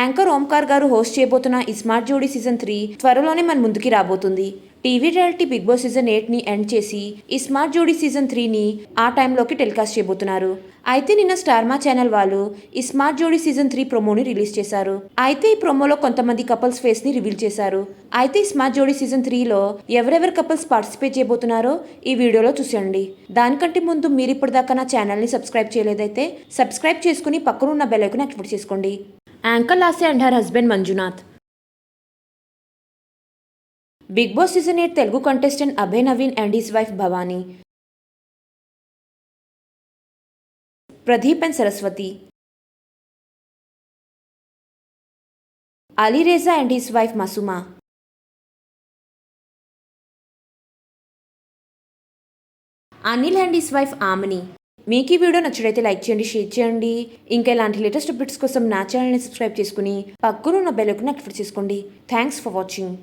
Anchor Omkar గారు host చేయబోతున్న ఈ స్మార్ట్ జోడీ సీజన్ 3 త్వరలోనే మన ముందుకి రాబోతుంది. TV reality Bigg Boss season 8ని ఎండ్ చేసి ఈ స్మార్ట్ జోడీ సీజన్ 3ని ఆ టైంలోకి టెలికాస్ట్ చేయబోతున్నారు. అయితే నిన్న స్టార్మా ఛానల్ వాళ్ళు ఈ స్మార్ట్ జోడీ సీజన్ 3 ప్రోమోని రిలీజ్ చేశారు. అయితే ఈ ప్రోమోలో కొంతమంది కపుల్స్ ఫేస్ ని రివీల్ చేశారు. అయితే ఈ స్మార్ట్ జోడీ సీజన్ 3లో ఎవరెవరు కపుల్స్ పార్టిసిపేట్ చేయబోతున్నారో ఈ వీడియోలో చూసేయండి. దానికంటే ముందు మీరు ఇప్పటిదాకా నా ఛానల్ని సబ్స్క్రైబ్ చేయలేదైతే సబ్స్క్రైబ్ చేసుకుని పక్కనున్న బెల్ ఐకాన్ యాక్టివేట్ చేసుకోండి. Anchor Lasya and her husband Manjunath. Bigg Boss season 8 Telugu contestant Abhay Naveen and his wife Bhavani. Pradeep and Saraswathi. Ali Reza and his wife Masuma. Anil and his wife Aamani. మీకు ఈ వీడియో నచ్చినైతే లైక్ చేయండి, షేర్ చేయండి. ఇంకా ఇలాంటి లేటెస్ట్ అప్డేట్స్ కోసం నా ఛానల్ని సబ్స్క్రైబ్ చేసుకుని పక్కనున్న బెల్ ఐకాన్ యాక్టివేట్ చేసుకోండి. Thanks for watching.